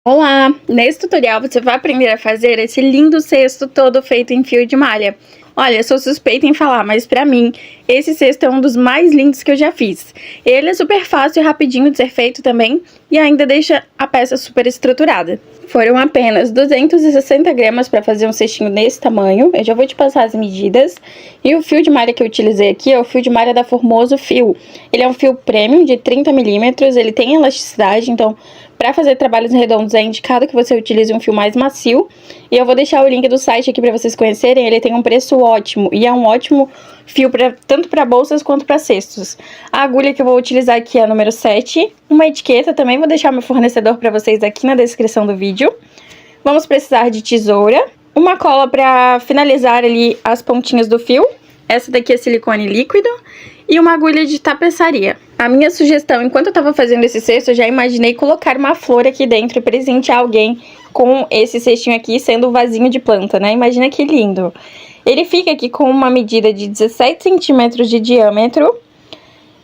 Olá! Nesse tutorial você vai aprender a fazer esse lindo cesto todo feito em fio de malha. Olha, eu sou suspeita em falar, mas pra mim, esse cesto é um dos mais lindos que eu já fiz. Ele é super fácil e rapidinho de ser feito também, e ainda deixa a peça super estruturada. Foram apenas 260 gramas para fazer um cestinho desse tamanho. Eu já vou te passar as medidas. E o fio de malha que eu utilizei aqui é o fio de malha da Formoso Fio. Ele é um fio premium de 30 milímetros, ele tem elasticidade, então para fazer trabalhos redondos é indicado que você utilize um fio mais macio. E eu vou deixar o link do site aqui para vocês conhecerem. Ele tem um preço ótimo e é um ótimo fio tanto para bolsas quanto para cestos. A agulha que eu vou utilizar aqui é a número 7. Uma etiqueta, também vou deixar meu fornecedor para vocês aqui na descrição do vídeo. Vamos precisar de tesoura, uma cola para finalizar ali as pontinhas do fio. Essa daqui é silicone líquido. E uma agulha de tapeçaria. A minha sugestão, enquanto eu tava fazendo esse cesto, eu já imaginei colocar uma flor aqui dentro e presentear alguém com esse cestinho aqui, sendo um vasinho de planta, né? Imagina que lindo. Ele fica aqui com uma medida de 17 centímetros de diâmetro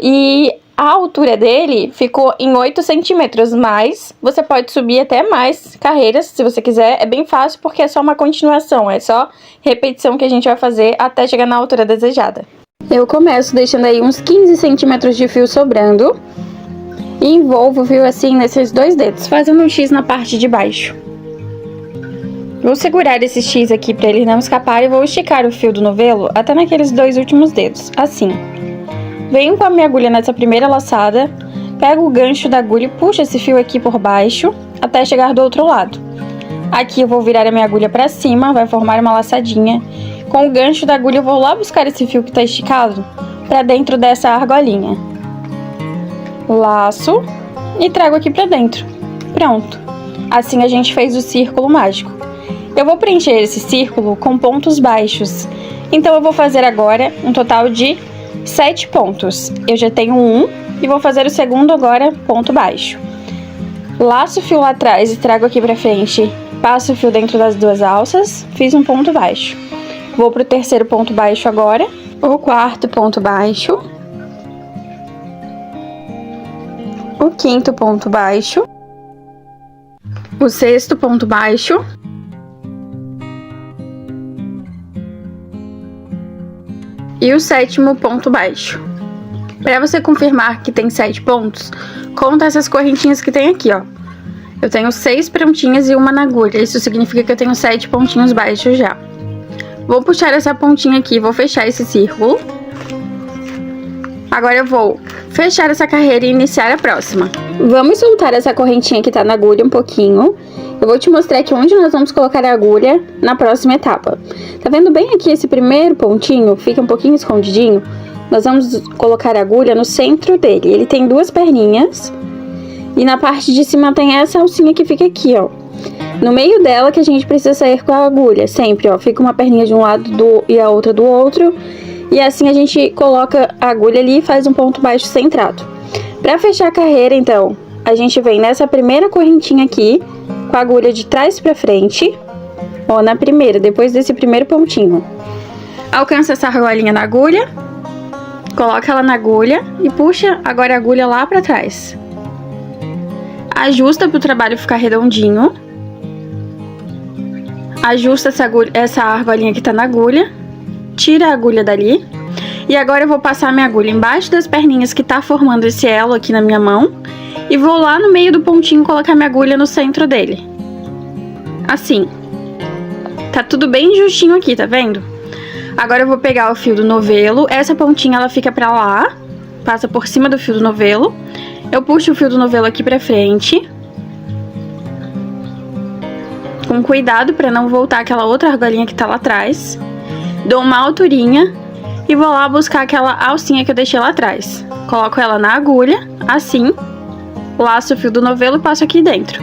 e a altura dele ficou em 8 centímetros, mas você pode subir até mais carreiras, se você quiser. É bem fácil porque é só uma continuação, é só repetição que a gente vai fazer até chegar na altura desejada. Eu começo deixando aí uns 15 centímetros de fio sobrando e envolvo o fio assim nesses dois dedos, fazendo um X na parte de baixo. Vou segurar esse X aqui para ele não escapar e vou esticar o fio do novelo até naqueles dois últimos dedos, assim. Venho com a minha agulha nessa primeira laçada, pego o gancho da agulha e puxo esse fio aqui por baixo até chegar do outro lado. Aqui eu vou virar a minha agulha para cima, vai formar uma laçadinha. Com o gancho da agulha eu vou lá buscar esse fio que tá esticado pra dentro dessa argolinha. Laço e trago aqui pra dentro. Pronto. Assim a gente fez o círculo mágico. Eu vou preencher esse círculo com pontos baixos. Então eu vou fazer agora um total de 7 pontos. Eu já tenho um e vou fazer o segundo agora ponto baixo. Laço o fio lá atrás e trago aqui pra frente. Passo o fio dentro das duas alças. Fiz um ponto baixo. Vou pro terceiro ponto baixo agora, o quarto ponto baixo, o quinto ponto baixo, o sexto ponto baixo, e o sétimo ponto baixo. Para você confirmar que tem 7 pontos, conta essas correntinhas que tem aqui, ó. Eu tenho 6 prontinhas e uma na agulha, isso significa que eu tenho 7 pontinhos baixos já. Vou puxar essa pontinha aqui, vou fechar esse círculo. Agora eu vou fechar essa carreira e iniciar a próxima. Vamos soltar essa correntinha que tá na agulha um pouquinho. Eu vou te mostrar aqui onde nós vamos colocar a agulha na próxima etapa. Tá vendo bem aqui esse primeiro pontinho? Fica um pouquinho escondidinho. Nós vamos colocar a agulha no centro dele. Ele tem duas perninhas. E na parte de cima tem essa alcinha que fica aqui, ó. No meio dela que a gente precisa sair com a agulha, sempre, ó, fica uma perninha de um lado e a outra do outro. E assim a gente coloca a agulha ali e faz um ponto baixo centrado. Pra fechar a carreira, então, a gente vem nessa primeira correntinha aqui, com a agulha de trás pra frente, ó, na primeira, depois desse primeiro pontinho. Alcança essa argolinha na agulha, coloca ela na agulha e puxa agora a agulha lá pra trás. Ajusta pro trabalho ficar redondinho. Ajusta essa argolinha que tá na agulha, tira a agulha dali. E agora eu vou passar minha agulha embaixo das perninhas que tá formando esse elo aqui na minha mão. E vou lá no meio do pontinho colocar minha agulha no centro dele. Assim. Tá tudo bem justinho aqui, tá vendo? Agora eu vou pegar o fio do novelo, essa pontinha ela fica pra lá, passa por cima do fio do novelo. Eu puxo o fio do novelo aqui pra frente. Com cuidado para não voltar aquela outra argolinha que tá lá atrás. Dou uma alturinha e vou lá buscar aquela alcinha que eu deixei lá atrás. Coloco ela na agulha, assim. Laço o fio do novelo e passo aqui dentro.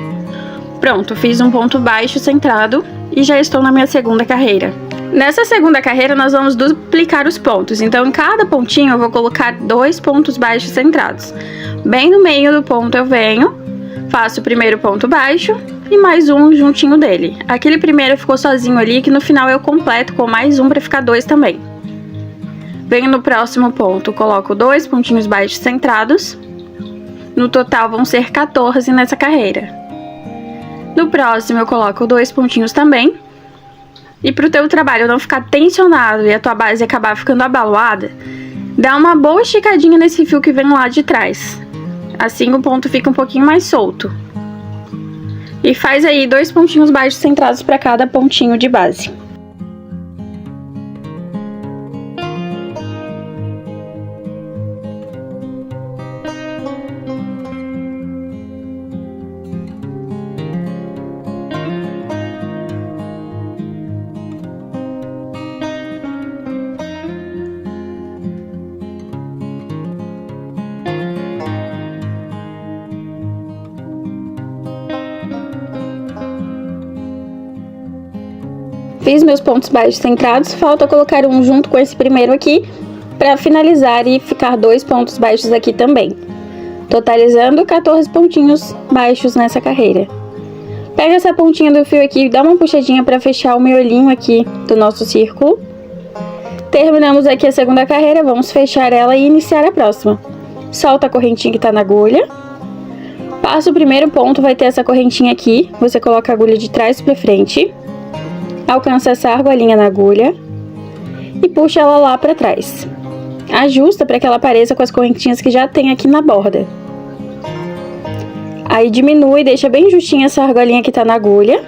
Pronto, fiz um ponto baixo centrado e já estou na minha segunda carreira. Nessa segunda carreira nós vamos duplicar os pontos. Então em cada pontinho eu vou colocar 2 pontos baixos centrados. Bem no meio do ponto eu venho, faço o primeiro ponto baixo e mais um juntinho dele. Aquele primeiro ficou sozinho ali, que no final eu completo com mais um para ficar 2 também. Venho no próximo ponto, coloco 2 pontinhos baixos centrados. No total vão ser 14 nessa carreira. No próximo eu coloco 2 pontinhos também. E pro teu trabalho não ficar tensionado e a tua base acabar ficando abaloada, dá uma boa esticadinha nesse fio que vem lá de trás. Assim o ponto fica um pouquinho mais solto. E faz aí 2 pontinhos baixos centrados para cada pontinho de base. Fiz meus pontos baixos centrados, falta colocar um junto com esse primeiro aqui, para finalizar e ficar 2 pontos baixos aqui também. Totalizando 14 pontinhos baixos nessa carreira. Pega essa pontinha do fio aqui e dá uma puxadinha para fechar o miolinho aqui do nosso círculo. Terminamos aqui a segunda carreira, vamos fechar ela e iniciar a próxima. Solta a correntinha que tá na agulha. Passa o primeiro ponto, vai ter essa correntinha aqui, você coloca a agulha de trás para frente. Alcança essa argolinha na agulha e puxa ela lá para trás. Ajusta para que ela pareça com as correntinhas que já tem aqui na borda. Aí diminui, deixa bem justinha essa argolinha que tá na agulha.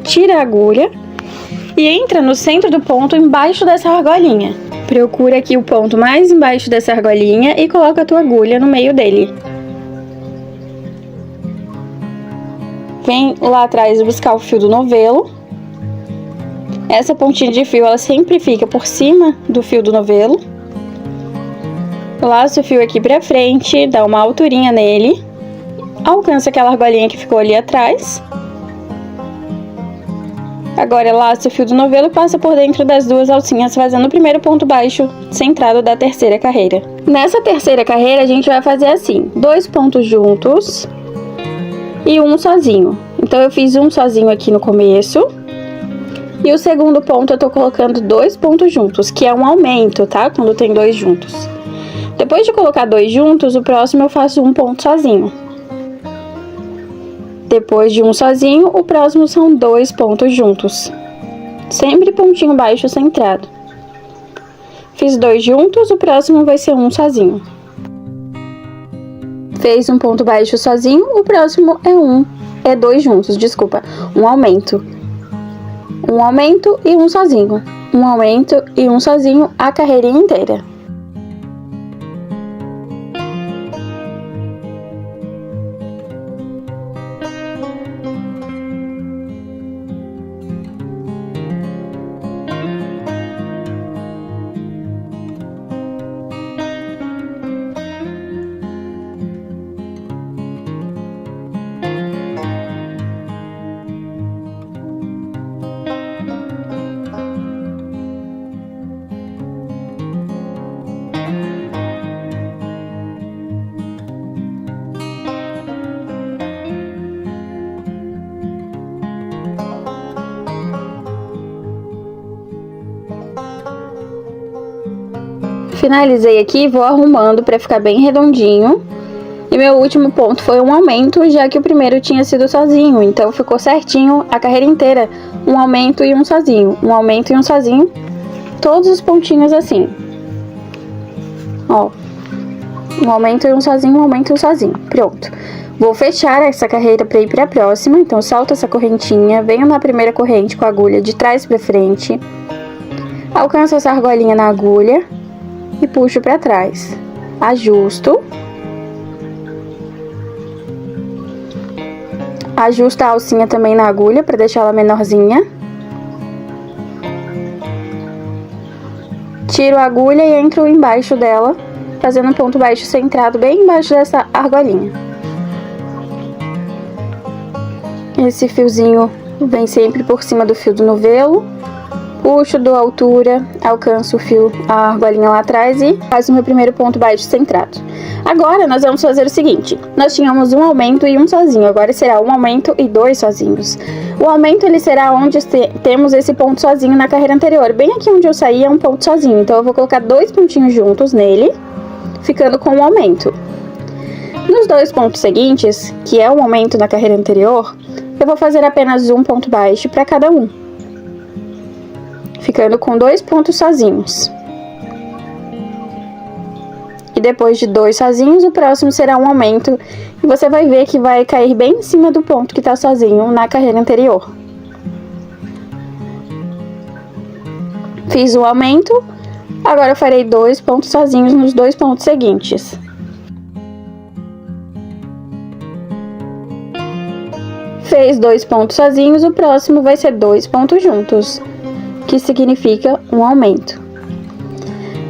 Tira a agulha e entra no centro do ponto embaixo dessa argolinha. Procura aqui o ponto mais embaixo dessa argolinha e coloca a tua agulha no meio dele. Vem lá atrás buscar o fio do novelo. Essa pontinha de fio, ela sempre fica por cima do fio do novelo. Laça o fio aqui pra frente, dá uma alturinha nele. Alcança aquela argolinha que ficou ali atrás. Agora laça o fio do novelo e passa por dentro das 2 alcinhas, fazendo o primeiro ponto baixo centrado da terceira carreira. Nessa terceira carreira, a gente vai fazer assim, 2 pontos juntos e um sozinho. Então, eu fiz um sozinho aqui no começo. E o segundo ponto eu tô colocando 2 pontos juntos, que é um aumento, tá? Quando tem 2 juntos. Depois de colocar 2 juntos, o próximo eu faço um ponto sozinho. Depois de um sozinho, o próximo são 2 pontos juntos. Sempre pontinho baixo centrado. Fiz 2 juntos, o próximo vai ser um sozinho. Fez um ponto baixo sozinho, o próximo é 2 juntos, desculpa, um aumento. Um aumento e um sozinho. Um aumento e um sozinho a carreirinha inteira. Finalizei aqui, vou arrumando para ficar bem redondinho. E meu último ponto foi um aumento, já que o primeiro tinha sido sozinho. Então ficou certinho a carreira inteira. Um aumento e um sozinho. Um aumento e um sozinho. Todos os pontinhos assim. Ó. Um aumento e um sozinho, um aumento e um sozinho. Pronto. Vou fechar essa carreira para ir para a próxima. Então solta essa correntinha. Venho na primeira corrente com a agulha de trás para frente. Alcanço essa argolinha na agulha. E puxo para trás. Ajusto. Ajusta a alcinha também na agulha para deixar ela menorzinha. Tiro a agulha e entro embaixo dela, fazendo um ponto baixo centrado bem embaixo dessa argolinha. Esse fiozinho vem sempre por cima do fio do novelo. Puxo, dou altura, alcanço o fio, a argolinha lá atrás e faço o meu primeiro ponto baixo centrado. Agora, nós vamos fazer o seguinte. Nós tínhamos um aumento e um sozinho. Agora será um aumento e 2 sozinhos. O aumento, ele será onde temos esse ponto sozinho na carreira anterior. Bem aqui onde eu saí é um ponto sozinho. Então, eu vou colocar 2 pontinhos juntos nele, ficando com o aumento. Nos 2 pontos seguintes, que é o aumento na carreira anterior, eu vou fazer apenas um ponto baixo para cada um, ficando com 2 pontos sozinhos. E depois de 2 sozinhos, o próximo será um aumento, e você vai ver que vai cair bem em cima do ponto que está sozinho na carreira anterior. Fiz o aumento, agora eu farei 2 pontos sozinhos nos 2 pontos seguintes. Fez 2 pontos sozinhos, o próximo vai ser 2 pontos juntos, que significa um aumento.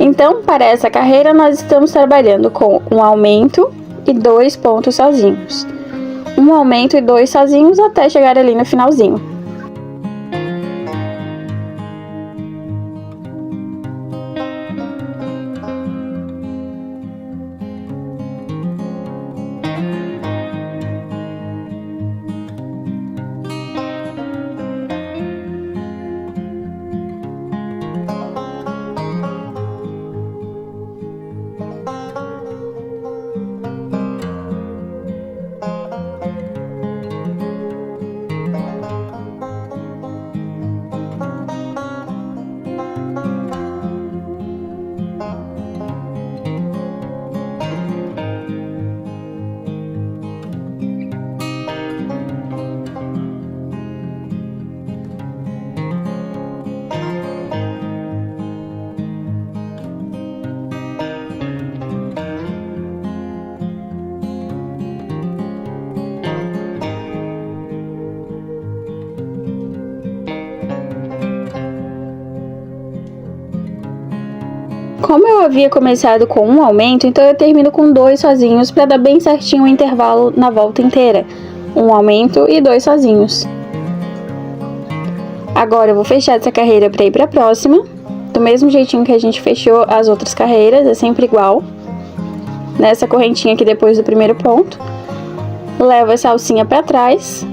Então, para essa carreira, nós estamos trabalhando com um aumento e 2 pontos sozinhos. Um aumento e 2 sozinhos até chegar ali no finalzinho. Como eu havia começado com um aumento, então eu termino com 2 sozinhos para dar bem certinho o intervalo na volta inteira. Um aumento e 2 sozinhos. Agora eu vou fechar essa carreira para ir para a próxima, do mesmo jeitinho que a gente fechou as outras carreiras, é sempre igual. Nessa correntinha aqui depois do primeiro ponto, levo essa alcinha para trás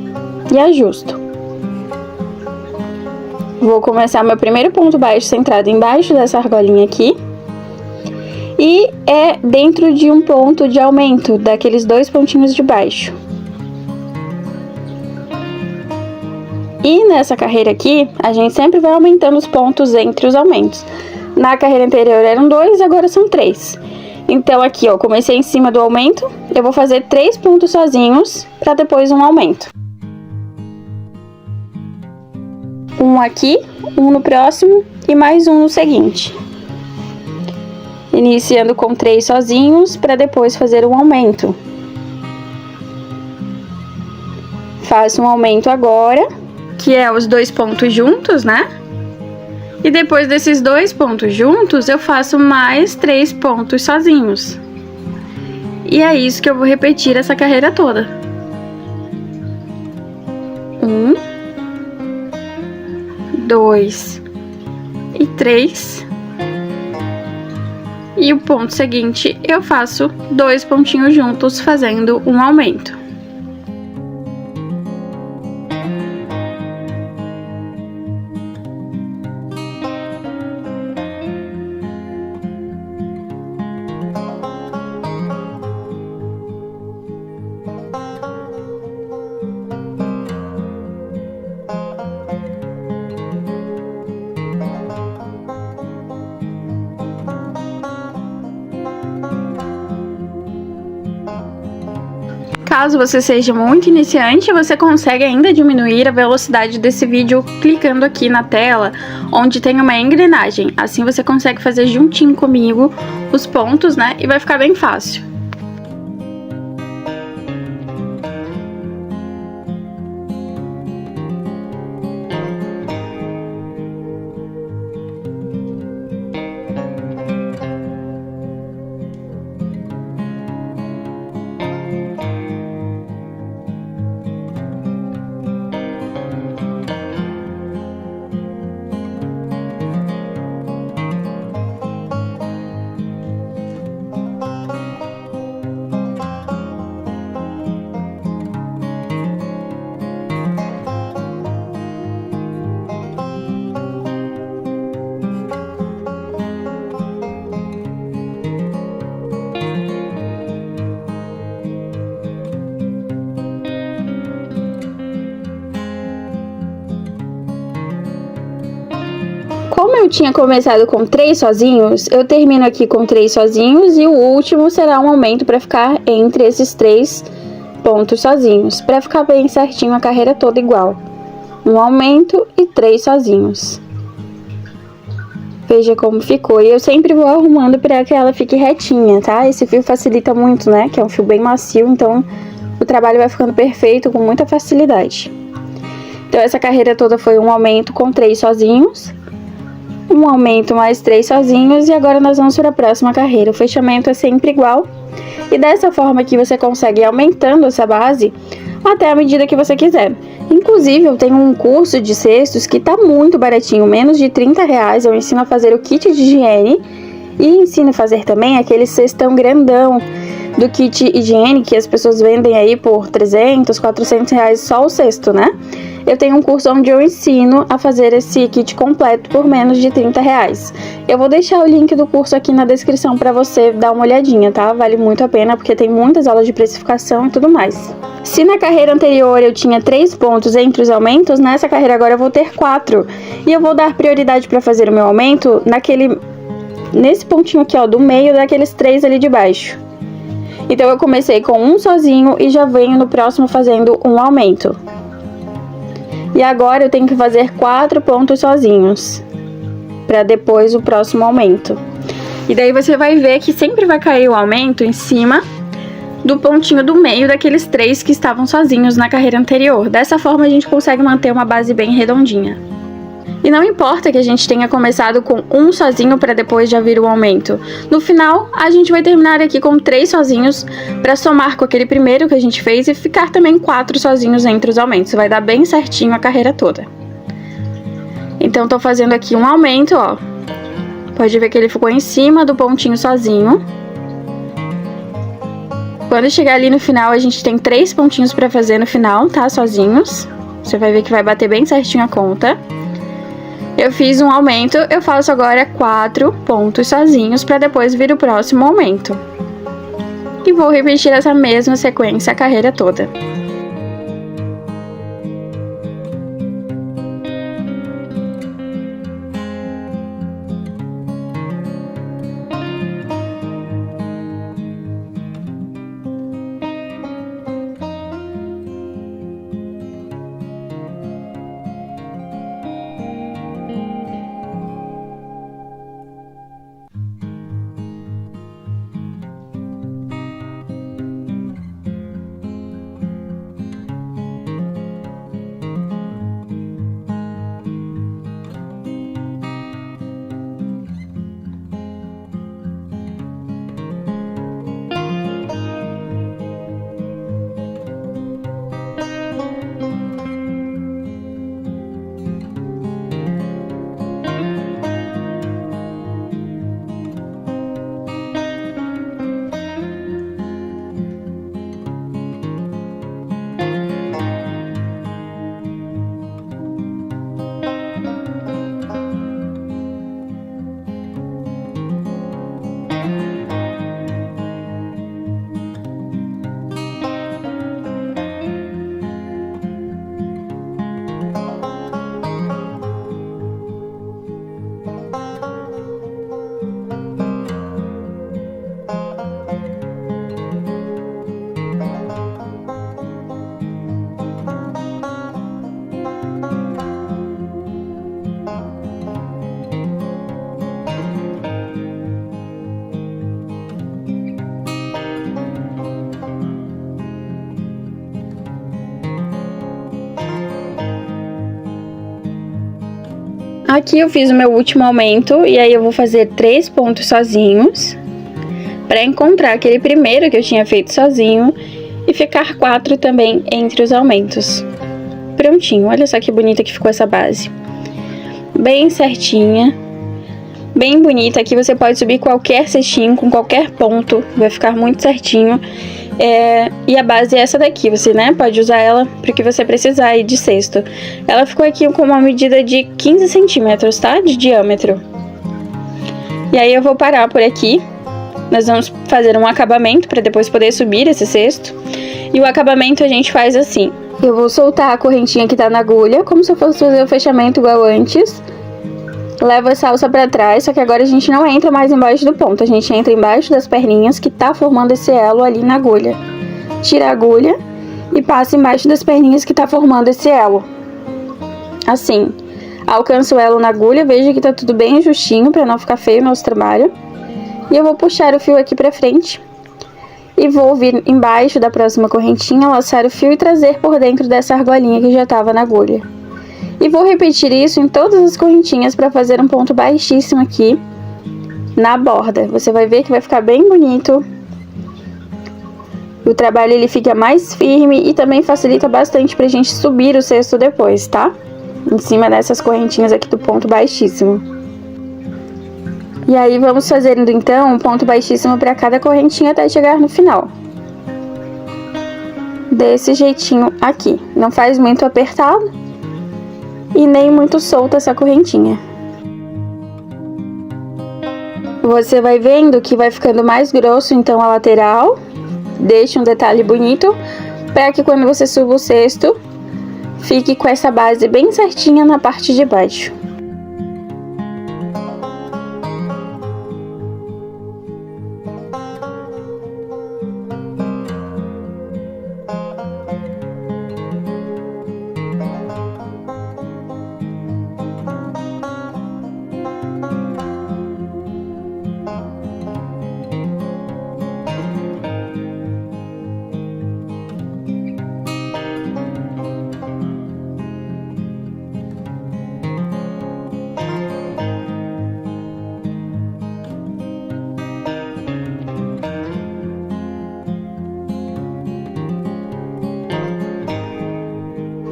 e ajusto. Vou começar meu primeiro ponto baixo centrado embaixo dessa argolinha aqui. E é dentro de um ponto de aumento, daqueles 2 pontinhos de baixo. E nessa carreira aqui, a gente sempre vai aumentando os pontos entre os aumentos. Na carreira anterior eram 2, agora são 3. Então aqui, ó, comecei em cima do aumento, eu vou fazer 3 pontos sozinhos, para depois um aumento. Um aqui, um no próximo e mais um no seguinte. Iniciando com 3 sozinhos, para depois fazer um aumento. Faço um aumento agora, que é os 2 pontos juntos, né? E depois desses 2 pontos juntos, eu faço mais 3 pontos sozinhos. E é isso que eu vou repetir essa carreira toda. 1, 2 e 3. E o ponto seguinte, eu faço 2 pontinhos juntos, fazendo um aumento. Caso você seja muito iniciante, você consegue ainda diminuir a velocidade desse vídeo clicando aqui na tela, onde tem uma engrenagem. Assim você consegue fazer juntinho comigo os pontos, né? E vai ficar bem fácil. eu tinha começado com 3 sozinhos, eu termino aqui com 3 sozinhos e o último será um aumento para ficar entre esses 3 pontos sozinhos, para ficar bem certinho a carreira toda igual. Um aumento e 3 sozinhos. Veja como ficou. E eu sempre vou arrumando para que ela fique retinha, tá? Esse fio facilita muito, né? Que é um fio bem macio, então o trabalho vai ficando perfeito com muita facilidade. Então essa carreira toda foi um aumento com 3 sozinhos, um aumento mais 3 sozinhos, e agora nós vamos para a próxima carreira. O fechamento é sempre igual, e dessa forma aqui você consegue ir aumentando essa base até a medida que você quiser. Inclusive, eu tenho um curso de cestos que tá muito baratinho, menos de R$30. Eu ensino a fazer o kit de higiene e ensino a fazer também aquele cestão grandão do kit higiene que as pessoas vendem aí por R$300, R$400 só o cesto, né? Eu tenho um curso onde eu ensino a fazer esse kit completo por menos de R$30. Eu vou deixar o link do curso aqui na descrição para você dar uma olhadinha, tá? Vale muito a pena porque tem muitas aulas de precificação e tudo mais. Se na carreira anterior eu tinha 3 pontos entre os aumentos, nessa carreira agora eu vou ter 4. E eu vou dar prioridade para fazer o meu aumento nesse pontinho aqui, ó, do meio daqueles 3 ali de baixo. Então eu comecei com um sozinho e já venho no próximo fazendo um aumento. E agora eu tenho que fazer 4 pontos sozinhos, para depois o próximo aumento. E daí você vai ver que sempre vai cair o aumento em cima do pontinho do meio daqueles 3 que estavam sozinhos na carreira anterior. Dessa forma a gente consegue manter uma base bem redondinha. E não importa que a gente tenha começado com um sozinho para depois já vir o aumento. No final, a gente vai terminar aqui com 3 sozinhos para somar com aquele primeiro que a gente fez e ficar também 4 sozinhos entre os aumentos. Vai dar bem certinho a carreira toda. Então, tô fazendo aqui um aumento, ó. Pode ver que ele ficou em cima do pontinho sozinho. Quando chegar ali no final, a gente tem 3 pontinhos para fazer no final, tá? Sozinhos. Você vai ver que vai bater bem certinho a conta. Eu fiz um aumento, eu faço agora 4 pontos sozinhos para depois vir o próximo aumento. E vou repetir essa mesma sequência a carreira toda. Aqui eu fiz o meu último aumento e aí eu vou fazer 3 pontos sozinhos para encontrar aquele primeiro que eu tinha feito sozinho e ficar 4 também entre os aumentos. Prontinho, olha só que bonita que ficou essa base. Bem certinha, bem bonita. Aqui você pode subir qualquer cestinho com qualquer ponto, vai ficar muito certinho. E a base é essa daqui, você, né, pode usar ela para o que você precisar aí de cesto. Ela ficou aqui com uma medida de 15 centímetros, tá? De diâmetro. E aí eu vou parar por aqui. Nós vamos fazer um acabamento para depois poder subir esse cesto. E o acabamento a gente faz assim. Eu vou soltar a correntinha que tá na agulha, como se eu fosse fazer o fechamento igual antes. Levo essa alça pra trás, só que agora a gente não entra mais embaixo do ponto. A gente entra embaixo das perninhas que tá formando esse elo ali na agulha. Tira a agulha e passa embaixo das perninhas que tá formando esse elo. Assim, alcança o elo na agulha, veja que tá tudo bem justinho pra não ficar feio o nosso trabalho. E eu vou puxar o fio aqui pra frente. E vou vir embaixo da próxima correntinha, laçar o fio e trazer por dentro dessa argolinha que já tava na agulha. E vou repetir isso em todas as correntinhas para fazer um ponto baixíssimo aqui na borda. Você vai ver que vai ficar bem bonito. O trabalho ele fica mais firme e também facilita bastante pra gente subir o cesto depois, tá? Em cima dessas correntinhas aqui do ponto baixíssimo. E aí vamos fazendo então um ponto baixíssimo para cada correntinha até chegar no final. Desse jeitinho aqui. Não faz muito apertado e nem muito solta essa correntinha. Você vai vendo que vai ficando mais grosso então a lateral. Deixa um detalhe bonito para que quando você suba o cesto fique com essa base bem certinha na parte de baixo.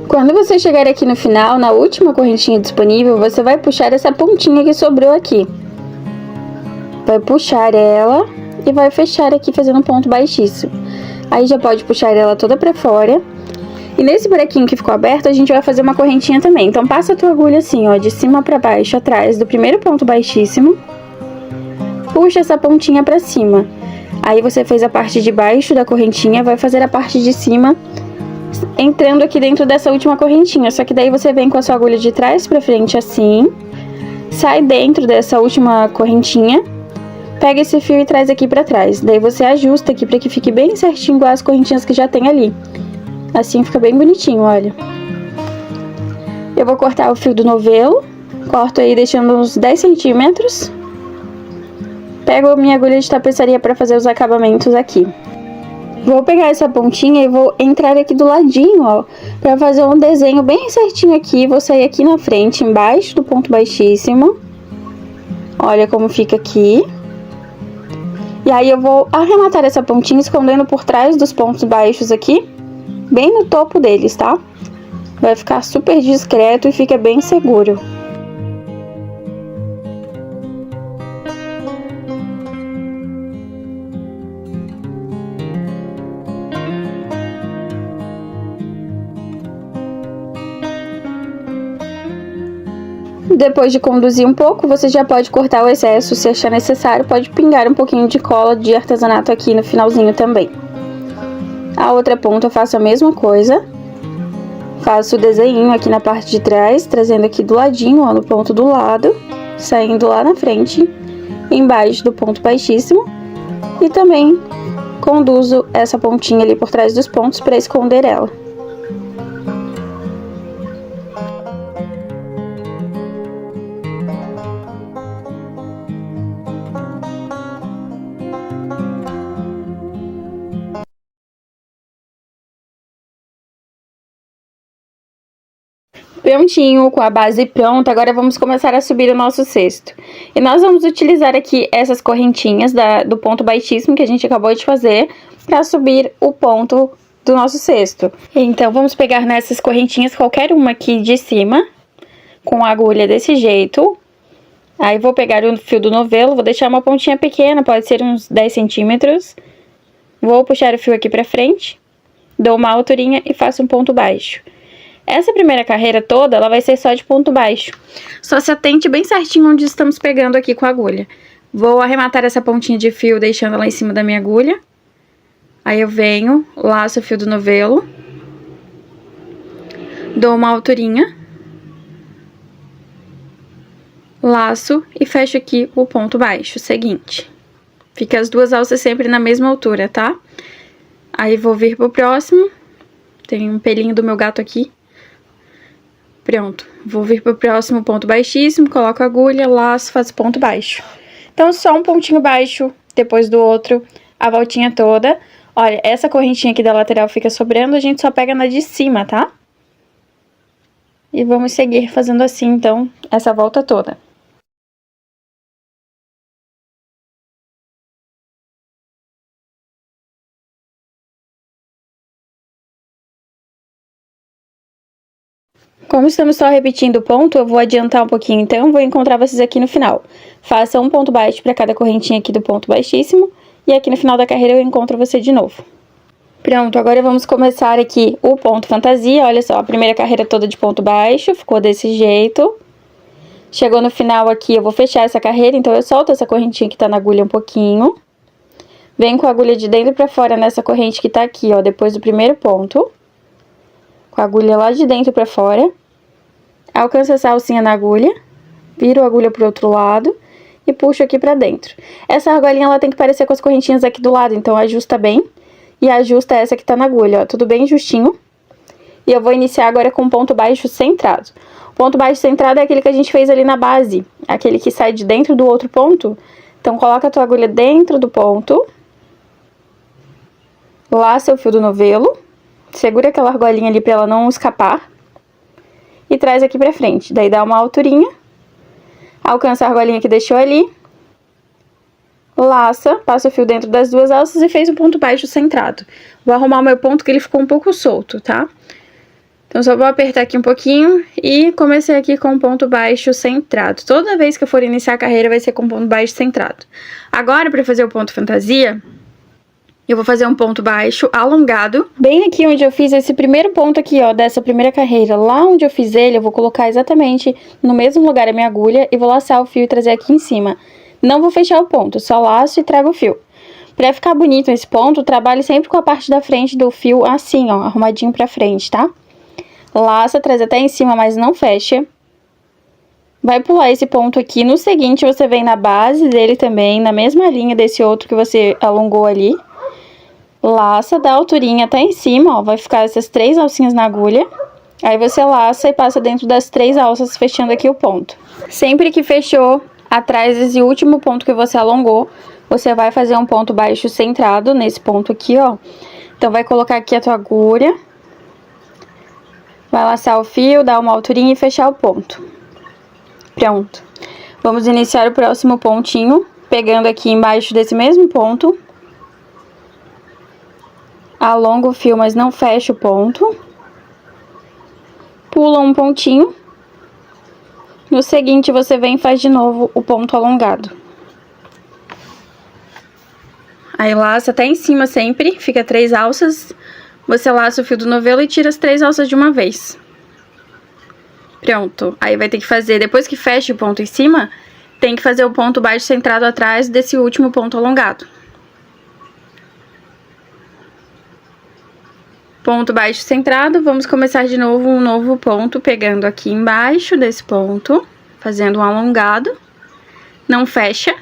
Quando você chegar aqui no final, na última correntinha disponível, você vai puxar essa pontinha que sobrou aqui. Vai puxar ela e vai fechar aqui fazendo um ponto baixíssimo. Aí já pode puxar ela toda pra fora. E nesse buraquinho que ficou aberto, a gente vai fazer uma correntinha também. Então passa a tua agulha assim, ó, de cima pra baixo, atrás do primeiro ponto baixíssimo. Puxa essa pontinha pra cima. Aí você fez a parte de baixo da correntinha, vai fazer a parte de cima entrando aqui dentro dessa última correntinha. Só que daí você vem com a sua agulha de trás pra frente assim, sai dentro dessa última correntinha, pega esse fio e traz aqui pra trás. Daí você ajusta aqui pra que fique bem certinho igual as correntinhas que já tem ali. Assim fica bem bonitinho, olha. Eu vou cortar o fio do novelo, corto aí deixando uns 10 centímetros. Pego a minha agulha de tapeçaria pra fazer os acabamentos aqui. Vou pegar essa pontinha e vou entrar aqui do ladinho, ó, pra fazer um desenho bem certinho aqui. Vou sair aqui na frente, embaixo do ponto baixíssimo. Olha como fica aqui. E aí eu vou arrematar essa pontinha escondendo por trás dos pontos baixos aqui, bem no topo deles, tá? Vai ficar super discreto e fica bem seguro. Depois de conduzir um pouco, você já pode cortar o excesso, se achar necessário, pode pingar um pouquinho de cola de artesanato aqui no finalzinho também. A outra ponta eu faço a mesma coisa. Faço o desenho aqui na parte de trás, trazendo aqui do ladinho, ó, no ponto do lado, saindo lá na frente, embaixo do ponto baixíssimo. E também conduzo essa pontinha ali por trás dos pontos para esconder ela. Prontinho, com a base pronta, agora vamos começar a subir o nosso cesto. E nós vamos utilizar aqui essas correntinhas do ponto baixíssimo que a gente acabou de fazer para subir o ponto do nosso cesto. Então, vamos pegar nessas correntinhas, qualquer uma aqui de cima, com a agulha desse jeito. Aí, vou pegar o fio do novelo, vou deixar uma pontinha pequena, pode ser uns 10 centímetros. Vou puxar o fio aqui pra frente, dou uma alturinha e faço um ponto baixo. Essa primeira carreira toda, ela vai ser só de ponto baixo. Só se atente bem certinho onde estamos pegando aqui com a agulha. Vou arrematar essa pontinha de fio, deixando ela em cima da minha agulha. Aí eu venho, laço o fio do novelo. Dou uma alturinha. laço e fecho aqui o ponto baixo seguinte. Fica as duas alças sempre na mesma altura, tá? Aí, vou vir pro próximo. Tem um pelinho do meu gato aqui. Pronto. Vou vir pro próximo ponto baixíssimo, coloco a agulha, laço, faço ponto baixo. Então, só um pontinho baixo, depois do outro, a voltinha toda. Olha, essa correntinha aqui da lateral fica sobrando, a gente só pega na de cima, tá? E vamos seguir fazendo assim, então, essa volta toda. Como estamos só repetindo o ponto, eu vou adiantar um pouquinho, então, vou encontrar vocês aqui no final. Faça um ponto baixo para cada correntinha aqui do ponto baixíssimo, e aqui no final da carreira eu encontro você de novo. Pronto, agora vamos começar aqui o ponto fantasia. Olha só, a primeira carreira toda de ponto baixo, ficou desse jeito. Chegou no final aqui, eu vou fechar essa carreira, então eu solto essa correntinha que tá na agulha um pouquinho. Venho com a agulha de dentro pra fora nessa corrente que tá aqui, ó, depois do primeiro ponto. Com a agulha lá de dentro pra fora. Alcanço essa alcinha na agulha, viro a agulha pro outro lado e puxo aqui pra dentro. Essa argolinha, ela tem que parecer com as correntinhas aqui do lado, então ajusta bem. E ajusta essa que tá na agulha, ó, tudo bem justinho. E eu vou iniciar agora com ponto baixo centrado. O ponto baixo centrado é aquele que a gente fez ali na base, aquele que sai de dentro do outro ponto. Então, coloca a tua agulha dentro do ponto. Laça o fio do novelo. Segura aquela argolinha ali pra ela não escapar. E traz aqui pra frente. Daí, dá uma alturinha. Alcança a argolinha que deixou ali. Laça, passa o fio dentro das duas alças e fez o ponto baixo centrado. Vou arrumar o meu ponto que ele ficou um pouco solto, tá? Então, só vou apertar aqui um pouquinho e comecei aqui com ponto baixo centrado. Toda vez que eu for iniciar a carreira, vai ser com ponto baixo centrado. Agora, para fazer o ponto fantasia, eu vou fazer um ponto baixo alongado. Bem aqui onde eu fiz esse primeiro ponto aqui, ó, dessa primeira carreira. Lá onde eu fiz ele, eu vou colocar exatamente no mesmo lugar a minha agulha e vou laçar o fio e trazer aqui em cima. Não vou fechar o ponto, só laço e trago o fio. Pra ficar bonito esse ponto, trabalhe sempre com a parte da frente do fio assim, ó, arrumadinho pra frente, tá? Laça, traz até em cima, mas não fecha. Vai pular esse ponto aqui. No seguinte, você vem na base dele também, na mesma linha desse outro que você alongou ali. Laça, dá alturinha até em cima, ó, vai ficar essas 3 alcinhas na agulha. Aí você laça e passa dentro das 3 alças, fechando aqui o ponto. Sempre que fechou atrás desse último ponto que você alongou, você vai fazer um ponto baixo centrado nesse ponto aqui, ó. Então, vai colocar aqui a tua agulha. Vai laçar o fio, dar uma alturinha e fechar o ponto. Pronto. Vamos iniciar o próximo pontinho, pegando aqui embaixo desse mesmo ponto. Alonga o fio, mas não fecha o ponto. Pula um pontinho. No seguinte, você vem e faz de novo o ponto alongado. Aí, laça até em cima sempre, fica 3 alças. Você laça o fio do novelo e tira as 3 alças de uma vez. Pronto. Aí, vai ter que fazer, depois que fecha o ponto em cima, tem que fazer o ponto baixo centrado atrás desse último ponto alongado. Ponto baixo centrado, vamos começar de novo um novo ponto, pegando aqui embaixo desse ponto, fazendo um alongado, não fecha,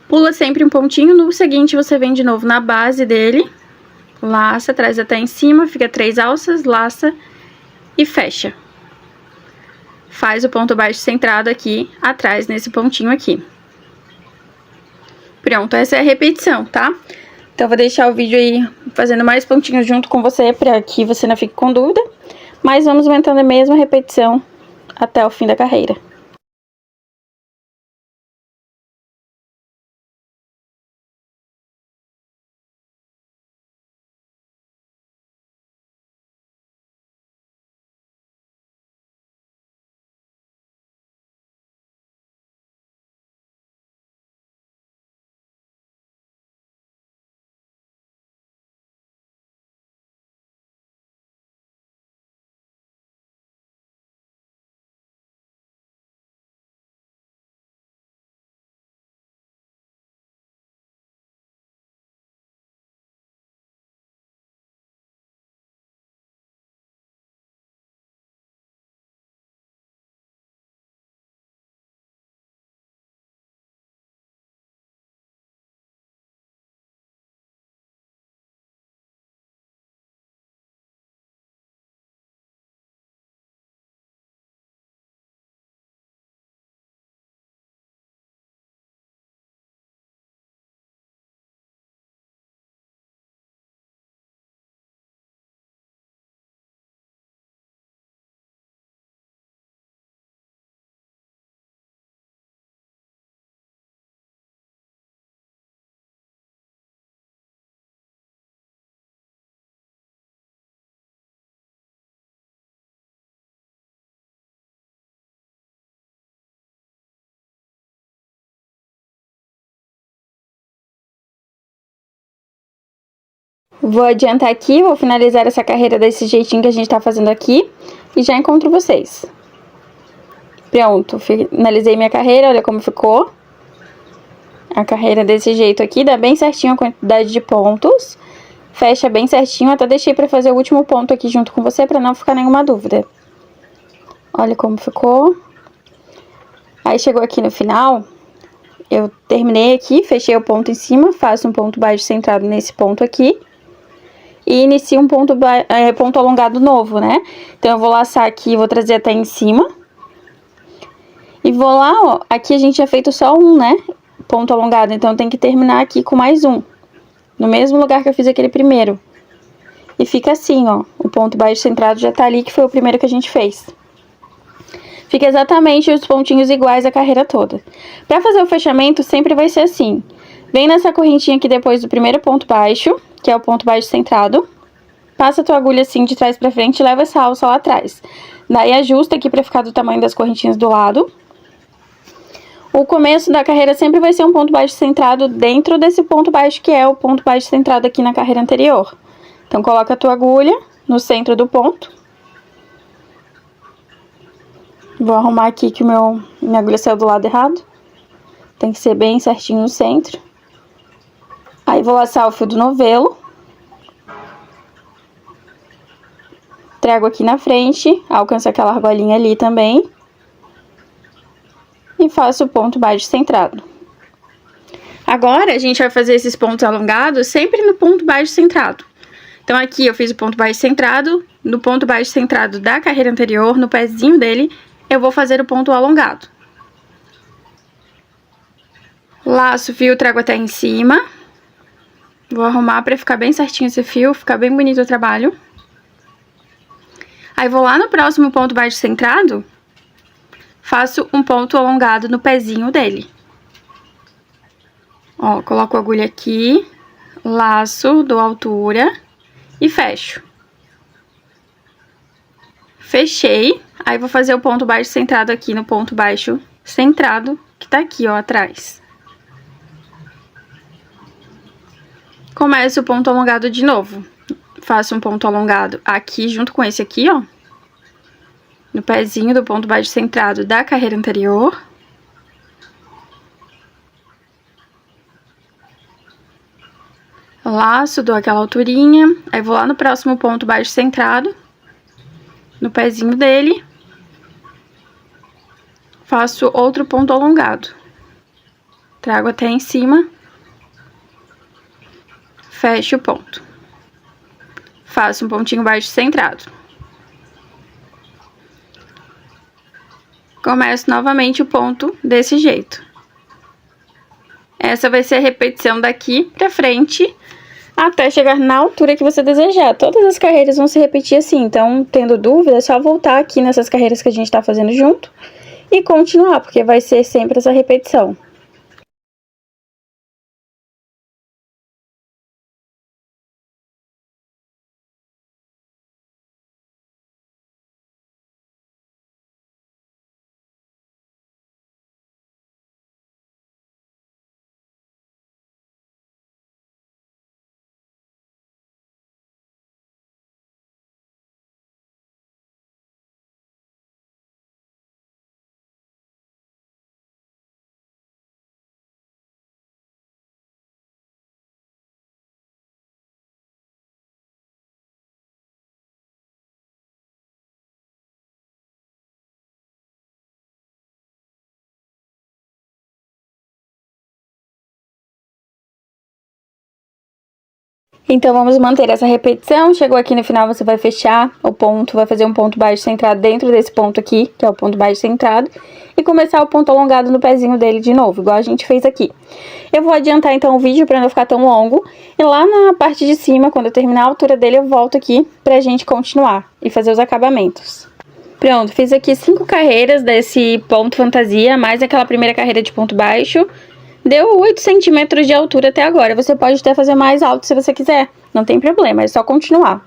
pula sempre um pontinho, no seguinte você vem de novo na base dele, laça, traz até em cima, fica 3 alças, laça e fecha. Faz o ponto baixo centrado aqui, atrás, nesse pontinho aqui. Pronto, essa é a repetição, tá? Então, vou deixar o vídeo aí fazendo mais pontinhos junto com você, pra que você não fique com dúvida. Mas vamos aumentando a mesma repetição até o fim da carreira. Vou adiantar aqui, vou finalizar essa carreira desse jeitinho que a gente tá fazendo aqui e já encontro vocês. Pronto, finalizei minha carreira, olha como ficou. A carreira desse jeito aqui, dá bem certinho a quantidade de pontos. Fecha bem certinho, até deixei pra fazer o último ponto aqui junto com você, pra não ficar nenhuma dúvida. Olha como ficou. Aí chegou aqui no final, eu terminei aqui, fechei o ponto em cima, faço um ponto baixo centrado nesse ponto aqui. E inicio um ponto alongado novo, né? Então, eu vou laçar aqui, vou trazer até em cima. E vou lá, ó, aqui a gente já feito só um, né? Ponto alongado, então tem que terminar aqui com mais um. No mesmo lugar que eu fiz aquele primeiro. E fica assim, ó, o ponto baixo centrado já tá ali, que foi o primeiro que a gente fez. Fica exatamente os pontinhos iguais a carreira toda. Pra fazer o fechamento, sempre vai ser assim. Vem nessa correntinha aqui depois do primeiro ponto baixo, que é o ponto baixo centrado. Passa a tua agulha assim de trás pra frente e leva essa alça lá atrás. Daí ajusta aqui pra ficar do tamanho das correntinhas do lado. O começo da carreira sempre vai ser um ponto baixo centrado dentro desse ponto baixo, que é o ponto baixo centrado aqui na carreira anterior. Então, coloca a tua agulha no centro do ponto. Vou arrumar aqui que minha agulha saiu do lado errado. Tem que ser bem certinho no centro. Aí, vou laçar o fio do novelo. Trago aqui na frente, alcanço aquela argolinha ali também. E faço o ponto baixo centrado. Agora, a gente vai fazer esses pontos alongados sempre no ponto baixo centrado. Então, aqui eu fiz o ponto baixo centrado, no ponto baixo centrado da carreira anterior, no pezinho dele, eu vou fazer o ponto alongado. Laço o fio, trago até em cima. Vou arrumar pra ficar bem certinho esse fio, ficar bem bonito o trabalho. Aí, vou lá no próximo ponto baixo centrado, faço um ponto alongado no pezinho dele. Ó, coloco a agulha aqui, laço, dou altura e fecho. Fechei, aí vou fazer o ponto baixo centrado aqui no ponto baixo centrado, que tá aqui, ó, atrás. Começo o ponto alongado de novo. Faço um ponto alongado aqui, junto com esse aqui, ó. No pezinho do ponto baixo centrado da carreira anterior. Laço, dou aquela alturinha, aí vou lá no próximo ponto baixo centrado, no pezinho dele. Faço outro ponto alongado. Trago até em cima. Fecho o ponto. Faço um pontinho baixo centrado. Começo novamente o ponto desse jeito. Essa vai ser a repetição daqui pra frente, até chegar na altura que você desejar. Todas as carreiras vão se repetir assim, então, tendo dúvida, é só voltar aqui nessas carreiras que a gente tá fazendo junto e continuar, porque vai ser sempre essa repetição. Então, vamos manter essa repetição. Chegou aqui no final, você vai fechar o ponto, vai fazer um ponto baixo centrado dentro desse ponto aqui, que é o ponto baixo centrado, e começar o ponto alongado no pezinho dele de novo, igual a gente fez aqui. Eu vou adiantar, então, o vídeo pra não ficar tão longo, e lá na parte de cima, quando eu terminar a altura dele, eu volto aqui pra gente continuar e fazer os acabamentos. Pronto, fiz aqui 5 carreiras desse ponto fantasia, mais aquela primeira carreira de ponto baixo. Deu 8 centímetros de altura até agora. Você pode até fazer mais alto se você quiser. Não tem problema, é só continuar.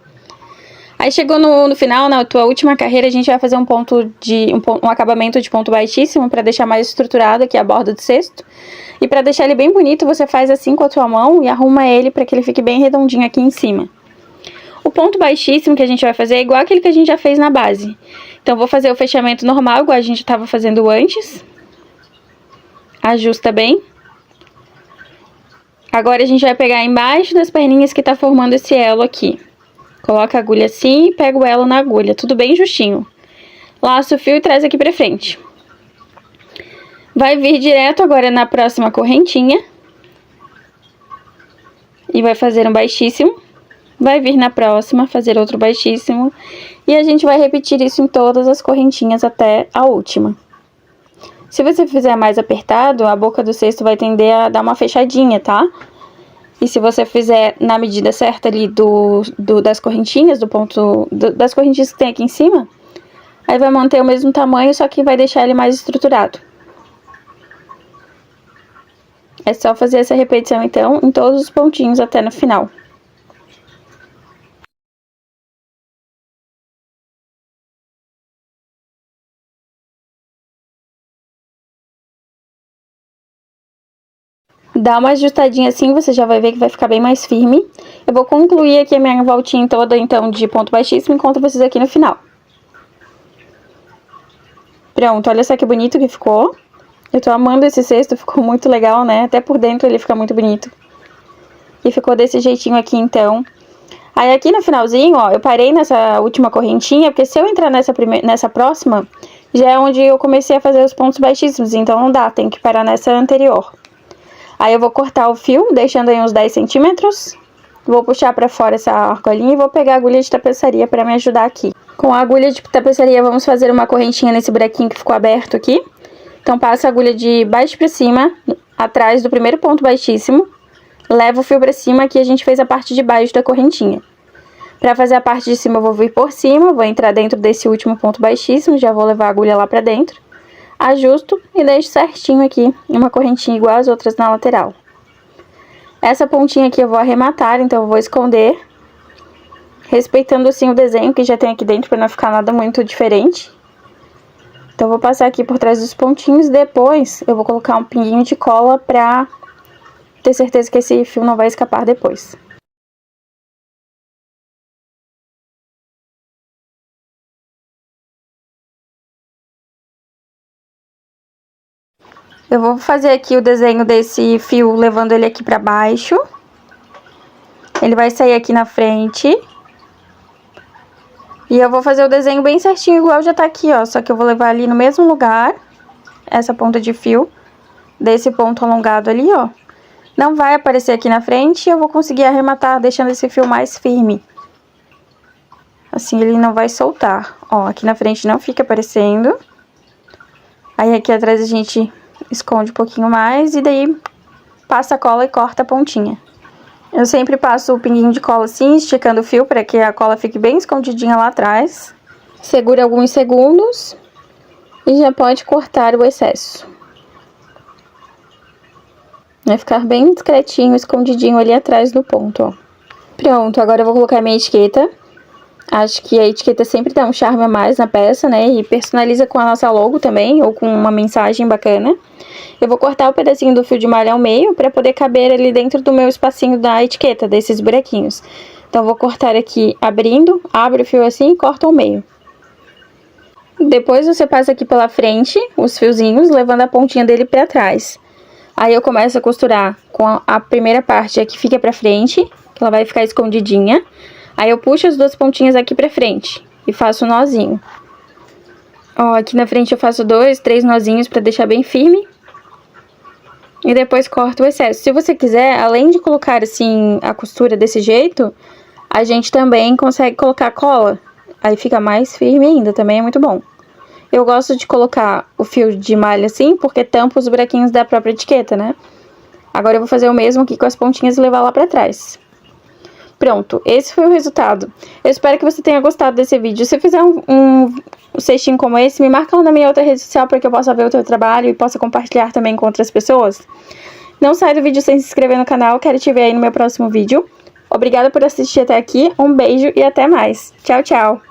Aí chegou no final, na tua última carreira, a gente vai fazer um acabamento de ponto baixíssimo para deixar mais estruturado aqui a borda do cesto. E para deixar ele bem bonito, você faz assim com a tua mão e arruma ele para que ele fique bem redondinho aqui em cima. O ponto baixíssimo que a gente vai fazer é igual aquele que a gente já fez na base. Então, vou fazer o fechamento normal, igual a gente estava fazendo antes. Ajusta bem. Agora, a gente vai pegar embaixo das perninhas que tá formando esse elo aqui. Coloca a agulha assim e pega o elo na agulha, tudo bem justinho. Laça o fio e traz aqui pra frente. Vai vir direto agora na próxima correntinha. E vai fazer um baixíssimo. Vai vir na próxima, fazer outro baixíssimo. E a gente vai repetir isso em todas as correntinhas até a última. Se você fizer mais apertado, a boca do cesto vai tender a dar uma fechadinha, tá? E se você fizer na medida certa ali das correntinhas, das correntinhas que tem aqui em cima, aí vai manter o mesmo tamanho, só que vai deixar ele mais estruturado. É só fazer essa repetição, então, em todos os pontinhos até no final. Dá uma ajustadinha assim, você já vai ver que vai ficar bem mais firme. Eu vou concluir aqui a minha voltinha toda, então, de ponto baixíssimo, encontro vocês aqui no final. Pronto, olha só que bonito que ficou. Eu tô amando esse cesto, ficou muito legal, né? Até por dentro ele fica muito bonito. E ficou desse jeitinho aqui, então. Aí aqui no finalzinho, ó, eu parei nessa última correntinha, porque se eu entrar nessa próxima, já é onde eu comecei a fazer os pontos baixíssimos, então não dá, tem que parar nessa anterior. Aí eu vou cortar o fio, deixando aí uns 10 centímetros. Vou puxar pra fora essa argolinha e vou pegar a agulha de tapeçaria pra me ajudar aqui. Com a agulha de tapeçaria, vamos fazer uma correntinha nesse buraquinho que ficou aberto aqui. Então, passa a agulha de baixo pra cima, atrás do primeiro ponto baixíssimo. Leva o fio pra cima, aqui a gente fez a parte de baixo da correntinha. Pra fazer a parte de cima, eu vou vir por cima, vou entrar dentro desse último ponto baixíssimo, já vou levar a agulha lá pra dentro. Ajusto e deixo certinho aqui, uma correntinha igual as outras na lateral. Essa pontinha aqui eu vou arrematar, então eu vou esconder, respeitando assim o desenho que já tem aqui dentro, para não ficar nada muito diferente. Então eu vou passar aqui por trás dos pontinhos, depois eu vou colocar um pinguinho de cola pra ter certeza que esse fio não vai escapar depois. Eu vou fazer aqui o desenho desse fio, levando ele aqui pra baixo. Ele vai sair aqui na frente. E eu vou fazer o desenho bem certinho, igual já tá aqui, ó. Só que eu vou levar ali no mesmo lugar, essa ponta de fio, desse ponto alongado ali, ó. Não vai aparecer aqui na frente e eu vou conseguir arrematar, deixando esse fio mais firme. Assim ele não vai soltar. Ó, aqui na frente não fica aparecendo. Aí aqui atrás a gente esconde um pouquinho mais e daí passa a cola e corta a pontinha. Eu sempre passo o pinguinho de cola assim, esticando o fio para que a cola fique bem escondidinha lá atrás. Segura alguns segundos e já pode cortar o excesso. Vai ficar bem discretinho, escondidinho ali atrás do ponto, ó. Pronto, agora eu vou colocar minha etiqueta. Acho que a etiqueta sempre dá um charme a mais na peça, né? E personaliza com a nossa logo também, ou com uma mensagem bacana. Eu vou cortar o pedacinho do fio de malha ao meio, para poder caber ali dentro do meu espacinho da etiqueta, desses buraquinhos. Então, eu vou cortar aqui abrindo, abro o fio assim e corto ao meio. Depois, você passa aqui pela frente, os fiozinhos, levando a pontinha dele para trás. Aí, eu começo a costurar com a primeira parte aqui, fica pra frente, que ela vai ficar escondidinha. Aí eu puxo as duas pontinhas aqui pra frente e faço um nozinho. Ó, aqui na frente eu faço 2, 3 nozinhos pra deixar bem firme. E depois corto o excesso. Se você quiser, além de colocar assim a costura desse jeito, a gente também consegue colocar cola. Aí fica mais firme ainda, também é muito bom. Eu gosto de colocar o fio de malha assim, porque tampa os buraquinhos da própria etiqueta, né? Agora eu vou fazer o mesmo aqui com as pontinhas e levar lá pra trás. Pronto, esse foi o resultado. Eu espero que você tenha gostado desse vídeo. Se fizer um cestinho como esse, me marca lá na minha outra rede social para que eu possa ver o teu trabalho e possa compartilhar também com outras pessoas. Não sai do vídeo sem se inscrever no canal, quero te ver aí no meu próximo vídeo. Obrigada por assistir até aqui, um beijo e até mais. Tchau, tchau!